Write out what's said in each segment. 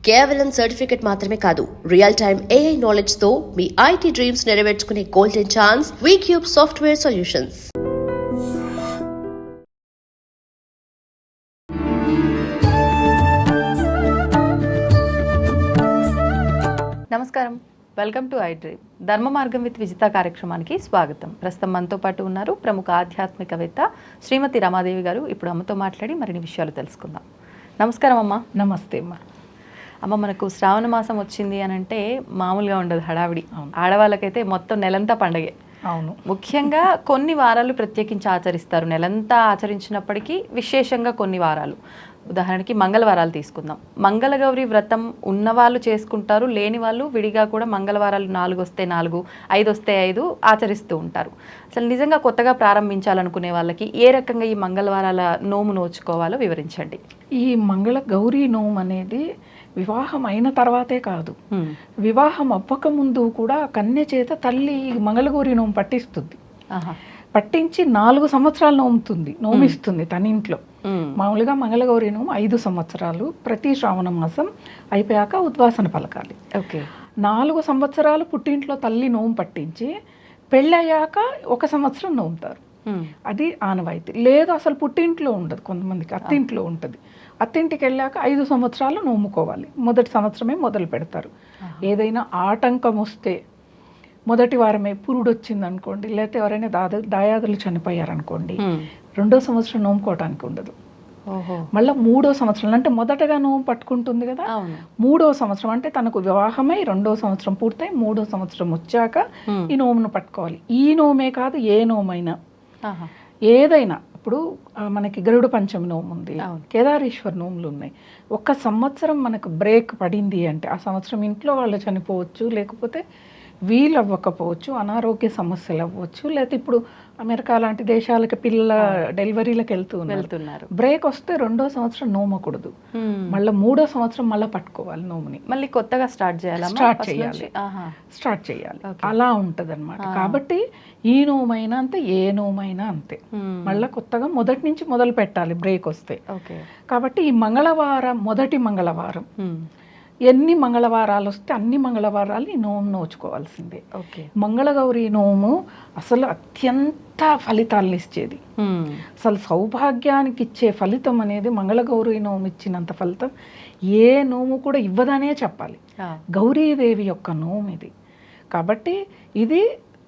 కేవలం సర్టిఫికెట్ మాత్రమే కాదు, రియల్ టైమ్ AI నాలెడ్జ్ తో మీ IT డ్రీమ్స్ నెరవేర్చుకునే golden chance Vcube software solutions. నమస్కారం, welcome to I dream. Dharma Margam with Vijitha కార్యక్రమానికి స్వాగతం. ప్రస్తుతం మనతో పాటు ఉన్నారు ప్రముఖ ఆధ్యాత్మికవేత్త శ్రీమతి రమాదేవి గారు. ఇప్పుడు అమ్మతో మాట్లాడి మరిన్ని విషయాలు తెలుసుకుందాం. నమస్కారం అమ్మ. నమస్తే అమ్మ. అమ్మ, మనకు శ్రావణ మాసం వచ్చింది అని అంటే మామూలుగా ఉండదు హడావిడి. ఆడవాళ్ళకైతే మొత్తం నెలంతా పండగే. అవును, ముఖ్యంగా కొన్ని వారాలు ప్రత్యేకించి ఆచరిస్తారు. నెలంతా ఆచరించినప్పటికీ విశేషంగా కొన్ని వారాలు, ఉదాహరణకి మంగళవారాలు తీసుకుందాం. మంగళగౌరి వ్రతం ఉన్నవాళ్ళు చేసుకుంటారు, లేని వాళ్ళు విడిగా కూడా మంగళవారాలు 4 వస్తే 4, 5 వస్తే 5 ఆచరిస్తూ ఉంటారు. అసలు నిజంగా కొత్తగా ప్రారంభించాలనుకునే వాళ్ళకి ఏ రకంగా ఈ మంగళవారాల నోము నోచుకోవాలో వివరించండి. ఈ మంగళ గౌరీ నోము అనేది వివాహం అయిన తర్వాతే కాదు, వివాహం అవ్వక ముందు కూడా కన్య చేత తల్లి మంగళగౌరి నోము పట్టిస్తుంది. పట్టించి 4 సంవత్సరాలు నోమిస్తుంది తన ఇంట్లో. మామూలుగా మంగళగౌరి నోము 5 సంవత్సరాలు, ప్రతి శ్రావణ మాసం అయిపోయాక ఉద్వాసన పలకాలి. ఓకే, 4 సంవత్సరాలు పుట్టింట్లో తల్లి నోము పట్టించి పెళ్ళయ్యాక 1 సంవత్సరం నోముతారు. అది ఆనవాయితీ. లేదు అసలు పుట్టింట్లో ఉండదు, కొంతమందికి అత్తింట్లో ఉంటుంది. అత్తింటికి వెళ్ళాక 5 సంవత్సరాలు నోముకోవాలి. మొదటి సంవత్సరమే మొదలు పెడతారు. ఏదైనా ఆటంకం వస్తే, మొదటి వారమే పురుడు వచ్చింది అనుకోండి, లేకపోతే ఎవరైనా దాయాదులు చనిపోయారనుకోండి, 2వ సంవత్సరం నోముకోవటానికి ఉండదు. మళ్ళీ 3వ సంవత్సరం అంటే మొదటగా నోము పట్టుకుంటుంది కదా, 3వ సంవత్సరం అంటే తనకు వివాహమై 2వ సంవత్సరం పూర్తయి 3వ సంవత్సరం వచ్చాక ఈ నోమును పట్టుకోవాలి. ఈ నోమే కాదు, ఏ నోమైనా ఏదైనా. ఇప్పుడు మనకి గరుడ పంచమి నోము ఉంది, కేదారేశ్వర నోములు ఉన్నాయి. 1 సంవత్సరం మనకు బ్రేక్ పడింది అంటే ఆ సంవత్సరం ఇంట్లో వాళ్ళు చనిపోవచ్చు, లేకపోతే వీలు అవ్వకపోవచ్చు, అనారోగ్య సమస్యలు అవ్వచ్చు, లేకపోతే ఇప్పుడు అమెరికా లాంటి దేశాలకి పిల్లల డెలివరీలకు వెళ్తున్నారు. బ్రేక్ వస్తే 2వ సంవత్సరం నోమకూడదు, మళ్ళీ 3వ సంవత్సరం మళ్ళీ పట్టుకోవాలి నోముని. మళ్ళీ కొత్తగా స్టార్ట్ చేయాలి. అలా ఉంటది అనమాట. కాబట్టి ఈ నోమైనా అంతే, ఏ నోమైనా అంతే, మళ్ళీ కొత్తగా మొదటి నుంచి మొదలు పెట్టాలి బ్రేక్ వస్తే. కాబట్టి ఈ మంగళవారం, మొదటి మంగళవారం, ఎన్ని మంగళవారాలు వస్తే అన్ని మంగళవారాలు ఈ నోము నోచుకోవాల్సిందే. మంగళగౌరి నోము అసలు అత్యంత ఫలితాలను ఇచ్చేది. అసలు సౌభాగ్యానికి ఇచ్చే ఫలితం అనేది మంగళగౌరి నోము ఇచ్చినంత ఫలితం ఏ నోము కూడా ఇవ్వదనే చెప్పాలి. గౌరీదేవి యొక్క నోము ఇది. కాబట్టి ఇది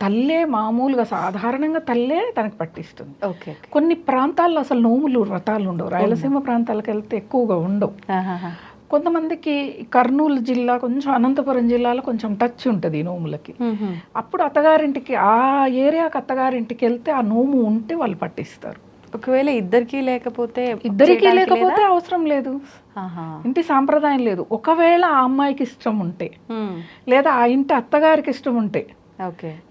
తల్లే మామూలుగా సాధారణంగా తల్లే తనకు పట్టిస్తుంది. కొన్ని ప్రాంతాల్లో అసలు నోములు వ్రతాలు ఉండవు. రాయలసీమ ప్రాంతాలకు వెళ్తే ఎక్కువగా ఉండవు. కొంతమందికి కర్నూలు జిల్లా, కొంచెం అనంతపురం జిల్లాలో కొంచెం టచ్ ఉంటుంది ఈ నోములకి. అప్పుడు అత్తగారింటికి, ఆ ఏరియాకి అత్తగారింటికి వెళ్తే ఆ నోము ఉంటే వాళ్ళు పట్టిస్తారు. ఒకవేళ ఇద్దరికీ లేకపోతే అవసరం లేదు, ఇంటి సాంప్రదాయం లేదు. ఒకవేళ ఆ అమ్మాయికి ఇష్టం ఉంటే, లేదా ఆ ఇంటి అత్తగారికి ఇష్టం ఉంటే,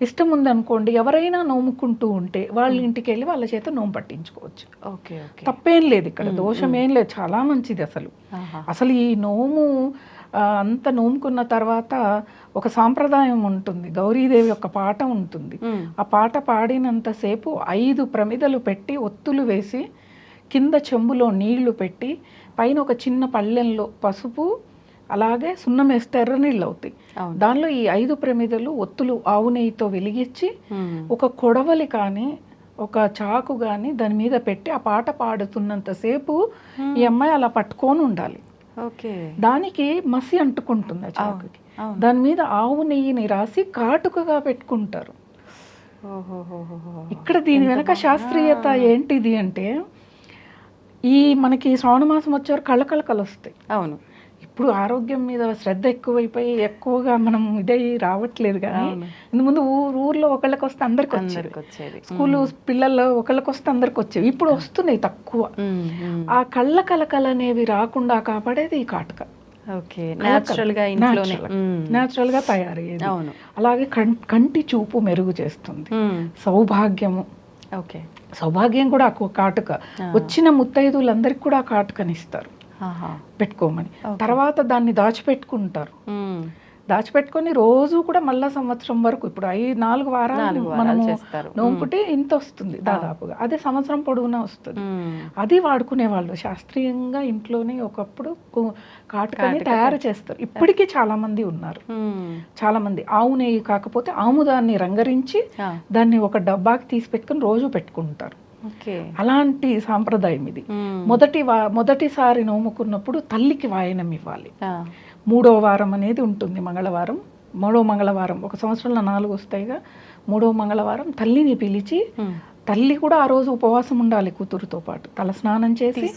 ఇష్టం ఉందనుకోండి, ఎవరైనా నోముకుంటూ ఉంటే వాళ్ళ ఇంటికి వెళ్ళి వాళ్ళ చేత నోము పట్టించుకోవచ్చు. తప్పేం లేదు, ఇక్కడ దోషం ఏం లేదు, చాలా మంచిది. అసలు ఈ నోము అంత నోముకున్న తర్వాత ఒక సాంప్రదాయం ఉంటుంది. గౌరీదేవి యొక్క పాట ఉంటుంది. ఆ పాట పాడినంతసేపు 5 ప్రమిదలు పెట్టి, ఒత్తులు వేసి, కింద చెంబులో నీళ్లు పెట్టి, పైన ఒక చిన్న పళ్ళెంలో పసుపు, అలాగే సున్నం వేస్తే ఎర్ర నీళ్ళు అవుతాయి. దానిలో ఈ 5 ప్రమిదలు ఒత్తులు ఆవు నెయ్యితో వెలిగించి, ఒక కొడవలి కానీ ఒక చాకు కానీ దాని మీద పెట్టి ఆ పాట పాడుతున్నంతసేపు ఈ అమ్మాయి అలా పట్టుకొని ఉండాలి. దానికి మసి అంటుకుంటుంది ఆ చాకుకి. దాని మీద ఆవు నెయ్యిని రాసి కాటుకగా పెట్టుకుంటారు. ఇక్కడ దీని వెనక శాస్త్రీయత ఏంటిది అంటే, ఈ మనకి శ్రావణ మాసం వచ్చేవారు కళ్ళకళకలు వస్తాయి. అవును, ఇప్పుడు ఆరోగ్యం మీద శ్రద్ధ ఎక్కువైపోయి ఎక్కువగా మనం ఇదే రావట్లేదు. కానీ ఇంతకుముందు ఊర్లో ఒకళ్ళకి వస్తే అందరికి వచ్చేది, స్కూలు పిల్లల్లో ఒకళ్ళకి వస్తే అందరికి వచ్చేవి. ఇప్పుడు వస్తున్నాయి తక్కువ. ఆ కళ్ళ కలకలు అనేవి రాకుండా కాపాడేది ఈ కాటుక. న్యాచురల్ గా తయారయ్యేది. అలాగే కంటి చూపు మెరుగు చేస్తుంది, సౌభాగ్యము. సౌభాగ్యం కూడా కాటుక. వచ్చిన ముత్తైదువులందరికీ కూడా కాటుకనిస్తారు పెట్టుకోమని. తర్వాత దాన్ని దాచిపెట్టుకుంటారు. దాచిపెట్టుకొని రోజు కూడా మళ్ళా సంవత్సరం వరకు ఇప్పుడు 4 వారాలు మనము చేస్తారు. నోముకుంటే ఇంత వస్తుంది దాదాపుగా, అదే సంవత్సరం పొడవునా వస్తుంది. అది వాడుకునే వాళ్ళు శాస్త్రీయంగా ఇంట్లోనే ఒకప్పుడు కాటుకని తయారు చేస్తారు. ఇప్పటికీ చాలా మంది ఉన్నారు. చాలా మంది ఆవు నెయ్యి కాకపోతే ఆముదాన్ని రంగరించి దాన్ని ఒక డబ్బాకి తీసి పెట్టుకుని రోజు పెట్టుకుంటారు. అలాంటి సాంప్రదాయం ఇది. మొదటిసారి నోముకున్నప్పుడు తల్లికి వాయనం ఇవ్వాలి. 3వ వారం అనేది ఉంటుంది, మంగళవారం. 3వ మంగళవారం, ఒక సంవత్సరంలో 4 వస్తాయిగా, 3వ మంగళవారం తల్లిని పిలిచి, తల్లి కూడా ఆ రోజు ఉపవాసం ఉండాలి కూతురుతో పాటు, తల స్నానం చేసి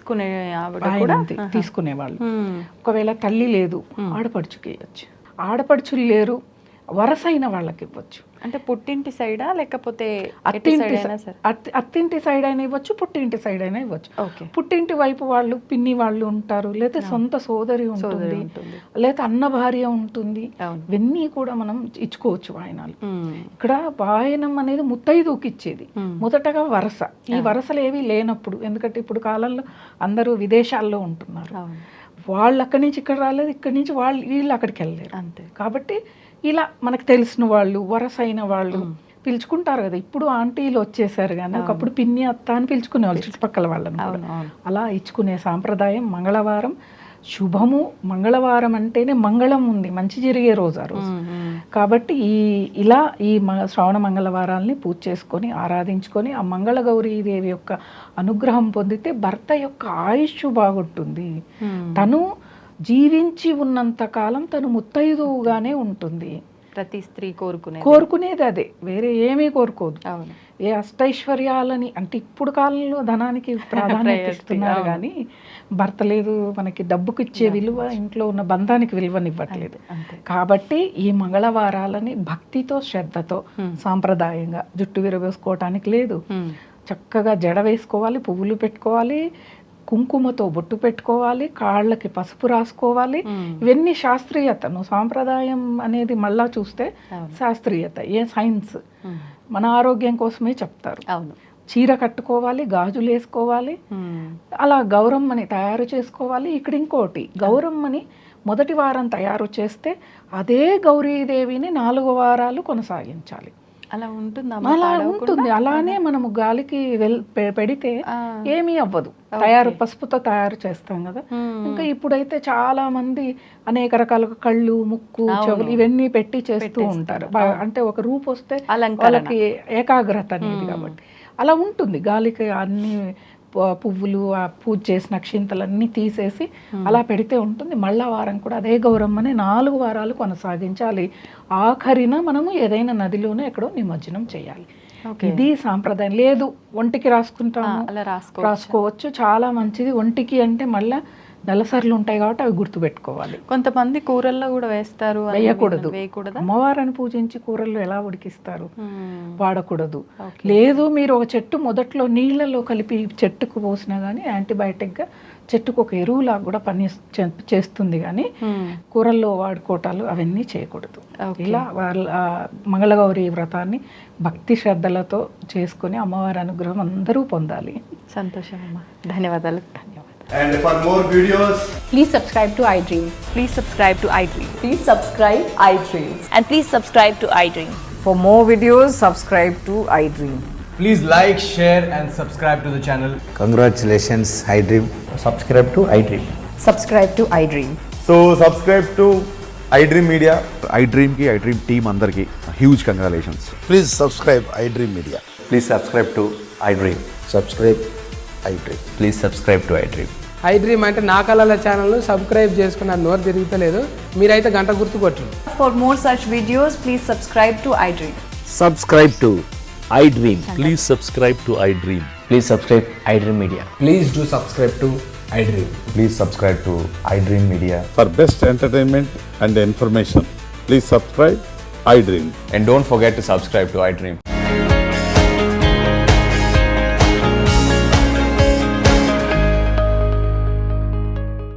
తీసుకునేవాళ్ళు. ఒకవేళ తల్లి లేదు, ఆడపడుచుకి ఇవ్వచ్చు. ఆడపడుచులు లేరు, వరసైన వాళ్ళకి ఇవ్వచ్చు. అంటే పుట్టింటి సైడా లేకపోతే అత్తింటి సైడ్ అయినా ఇవ్వచ్చు, పుట్టింటి సైడ్ అయినా ఇవ్వచ్చు. పుట్టింటి వైపు వాళ్ళు పిన్ని వాళ్ళు ఉంటారు, లేదా సొంత సోదరి ఉంటుంది, లేదా అన్న భార్య ఉంటుంది. ఇవన్నీ కూడా మనం ఇచ్చుకోవచ్చు వాయనాలు. ఇక్కడ వాయనం అనేది ముత్తైదుకి ఇచ్చేది మొదటగా వరస. ఈ వరసలు ఏవి లేనప్పుడు, ఎందుకంటే ఇప్పుడు కాలంలో అందరూ విదేశాల్లో ఉంటున్నారు, వాళ్ళు అక్కడి నుంచి ఇక్కడ రాలేదు, ఇక్కడి నుంచి వీళ్ళు అక్కడికి వెళ్ళలేరు. అంతే కాబట్టి ఇలా మనకు తెలిసిన వాళ్ళు, వరసైన వాళ్ళు పిలుచుకుంటారు కదా. ఇప్పుడు ఆంటీలు వచ్చేసారు కానీ ఒకప్పుడు పిన్ని అత్త అని పిలుచుకునేవాళ్ళు చుట్టుపక్కల వాళ్ళని. అలా ఇచ్చుకునే సాంప్రదాయం. మంగళవారం శుభము, మంగళవారం అంటేనే మంగళం ఉంది, మంచి జరిగే రోజు ఆ రోజు. కాబట్టి ఇలా ఈ శ్రావణ మంగళవారాల్ని పూజ చేసుకొని ఆరాధించుకొని ఆ మంగళగౌరీదేవి యొక్క అనుగ్రహం పొందితే భర్త యొక్క ఆయుష్ బాగుంటుంది. తను జీవించి ఉన్నంత కాలం తను ముత్తైదువుగానే ఉంటుంది. ప్రతి స్త్రీ కోరుకునేది అదే, వేరే ఏమీ కోరుకోదు. ఏ అష్టైశ్వర్యాలని అంటే ఇప్పుడు కాలంలో ధనానికి ప్రాధాన్యత ఇస్తున్నారు కానీ భర్త లేదు, మనకి డబ్బుకి ఇచ్చే విలువ, ఇంట్లో ఉన్న బంధానికి విలువనివ్వట్లేదు. కాబట్టి ఈ మంగళవారాలని భక్తితో శ్రద్ధతో సాంప్రదాయంగా జుట్టు విరవేసుకోవటానికి లేదు, చక్కగా జడ వేసుకోవాలి, పువ్వులు పెట్టుకోవాలి, కుంకుమతో బొట్టు పెట్టుకోవాలి, కాళ్ళకి పసుపు రాసుకోవాలి. ఇవన్నీ శాస్త్రీయతను, సాంప్రదాయం అనేది మళ్ళా చూస్తే శాస్త్రీయత, ఏ సైన్స్, మన ఆరోగ్యం కోసమే చెప్తారు. చీర కట్టుకోవాలి, గాజులు వేసుకోవాలి, అలా గౌరమ్మని తయారు చేసుకోవాలి. ఇక్కడ ఇంకోటి, గౌరమ్మని మొదటి వారం తయారు చేస్తే అదే గౌరీదేవిని 4 వారాలు కొనసాగించాలి. అలా ఉంటుంది. అలానే మనము గాలికి పెడితే ఏమీ అవ్వదు. పసుపుతో తయారు చేస్తాం కదా. ఇంకా ఇప్పుడైతే చాలా మంది అనేక రకాలుగా కళ్ళు, ముక్కు, చెవులు ఇవన్నీ పెట్టి చేస్తూ ఉంటారు. అంటే ఒక రూపు వస్తే వాళ్ళకి ఏకాగ్రత అనేది. కాబట్టి అలా ఉంటుంది. గాలికి అన్ని పువ్వులు, ఆ పూజ చేసిన అక్షింతలన్నీ తీసేసి అలా పెడితే ఉంటుంది. మళ్ళా వారం కూడా అదే గౌరమ్మని 4 వారాలు కొనసాగించాలి. ఆఖరిన మనము ఏదైనా నదిలోనే ఎక్కడో నిమజ్జనం చేయాలి. ఇది సాంప్రదాయం. లేదు ఒంటికి రాసుకుంటాము, రాసుకోవచ్చు, చాలా మంచిది. ఒంటికి అంటే మళ్ళా నెలసర్లు ఉంటాయి కాబట్టి అవి గుర్తుపెట్టుకోవాలి. కొంతమంది కూరల్లో కూడా వేస్తారు, వేయకూడదు. అమ్మవారిని పూజించి కూరల్లో ఎలా ఉడికిస్తారు, వాడకూడదు. లేదు మీరు ఒక చెట్టు మొదట్లో నీళ్లలో కలిపి చెట్టుకు పోసినా కానీ యాంటీబయాటిక్గా చెట్టుకు ఒక ఎరువులాగా కూడా పని చేస్తుంది, కానీ కూరల్లో వాడుకోవటాలు అవన్నీ చేయకూడదు. ఇలా వాళ్ళ మంగళగౌరి వ్రతాన్ని భక్తి శ్రద్ధలతో చేసుకుని అమ్మవారి అనుగ్రహం అందరూ పొందాలి. సంతోషం అమ్మా, ధన్యవాదాలు. And for more videos, please subscribe to iDream. Please subscribe to iDream. Please subscribe iDream. And please subscribe to iDream. For more videos, subscribe to iDream. please like, share and subscribe to the channel. Congratulations, iDream. Subscribe to iDream. Subscribe to iDream. So subscribe to iDream Media. iDream ki iDream team andarki huge congratulations. Please subscribe iDream Media. Please subscribe to iDream. Subscribe iDream. Please subscribe to iDream. iDream అంటే నా కళల ఛానల్ను subscribe చేసుకున్న నోరు తిరుగుతలేదు, మీరైతే గంట గుర్తు కొట్టండి. For more such videos, please subscribe to iDream. Subscribe to iDream. Please subscribe to iDream. Please subscribe iDream Media. Please do subscribe to iDream. Please subscribe to iDream Media. For best entertainment and information, please subscribe iDream. And don't forget to subscribe to iDream.